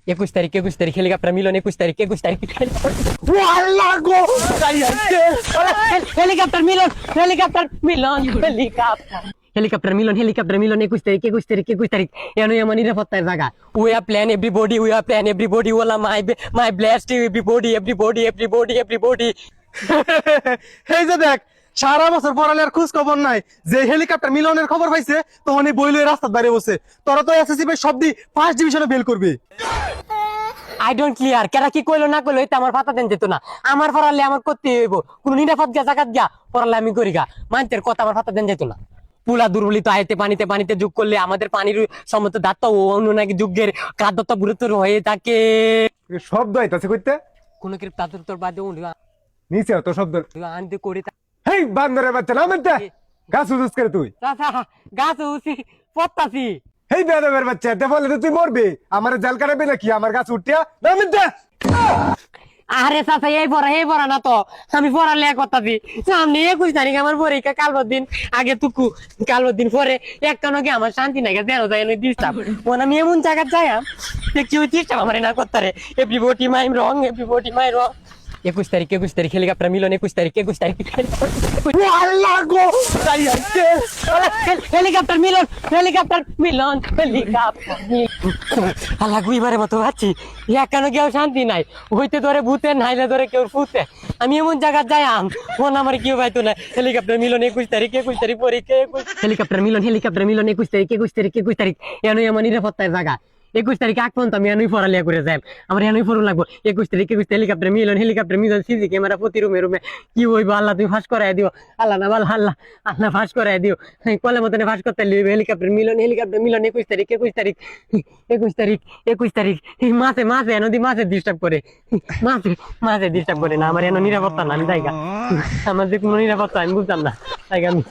21 তারিখ হেলিকপ্টার মিলন, 21 তারিখ হেলিকপ্টার মিলন, হেলিকপ্টার মিলন 21 তারিখ এনো আমার নিরাপত্তার জায়গা। We are plan everybody OLA my blessed everybody. এই যে দেখ, সারা বছর পড়ালে আর খোঁজ খবর নাই, যে হেলিকপ্টার মিলনের খবর পাইছে তখন এই বই লয়ে রাস্তার বাইরে বসে। তোরা তো এসএসসি ভাই সব দি ফার্স্ট ডিভিশনে ফেল করবি। আই ডোন্ট ক্লিয়ার কেরা কি কইলো না কইলো এটা আমার পাতা দেন যেত না। আমার পড়ালে আমার করতে হইব, কোন নিরাপদ গা জাগাত গা পড়ালে আমি করি গা, মানতের কথা আমার পাতা দেন যেত না। পুলা দুর্বলিত আয়তে পানিতে যোগ করলে আমাদের পানির সমত দাত্ত ও অন্য নাকি যুগের খাদ্যত গুরুত্ব হয়ে থাকে। শব্দ আইতাছে কইতে কোন কি তাদের বাদে নিচে তো শব্দ। আনতে করে হেই বান্দরের বাচ্চা না মেনতে গাছ উজুস করে তুই। গাছ উঠি পত্তাছি। হেই বেদবের বাচ্চা তে বলে তো তুই মরবি, আমার জাল কাটাবি নাকি আমার গাছ উঠিয়া না মেনতে। আরে চাচা এই পড়া না তো, আমি পড়ালে করতাছি সামনে 21 তারিখ আমার পরীক্ষা, কালবার দিন আগে তুকু কালবার দিন পরে একটা নাকি আমার শান্তি নাই যেন যাই ডিস্টার্ব মনে আমি এমন জায়গা যাই দেখছি ওই ডিস্টার্ব আমার না করতারে। এভরিবডি মাই রং 21 তারিখ হেলিকপ্টার মিলন, 21 তারিখ হেলিকপ্টার মিলন আল্লাহ গুইবারে মতো আছি কেন কেউ শান্তি নাই, হইতে ধরে ভূতে নাইলে ধরে কেউ ফুতে। আমি এমন জায়গা যাই মন আমার কেউ পাইতো না। হেলিকপ্টার মিলন 21 তারিখ পরীক্ষা। হেলিকপ্টার মিলন 21 তারিখ এনই আমার নিরাপত্তার জায়গা। 21 তারিখ আগ পর্যন্ত আমি এনই পড়ালিয়া করে যাই, আমার এনই পড়ুন লাগবো। 21 তারিখ হেলিকপ্টার মিলন সিসি ক্যামেরা প্রতি রুমে কি হইব আল্লাহ তুমি ফাঁস করাই দিও, আল্লাহ না বল আল্লাহ ফাঁস করাই দিও। কলে মতনে ফাঁস করতে লিখবে হেলিকপ্টার মিলন 21 তারিখ মাসে নদী মাসে ডিস্টার্ব করে, মাসে ডিস্টার্ব করে না। আমার এনো নিরাপত্তা না, আমি জায়গা আমার যে কোনো নিরাপত্তা আমি বুঝতাম না, তাই আমি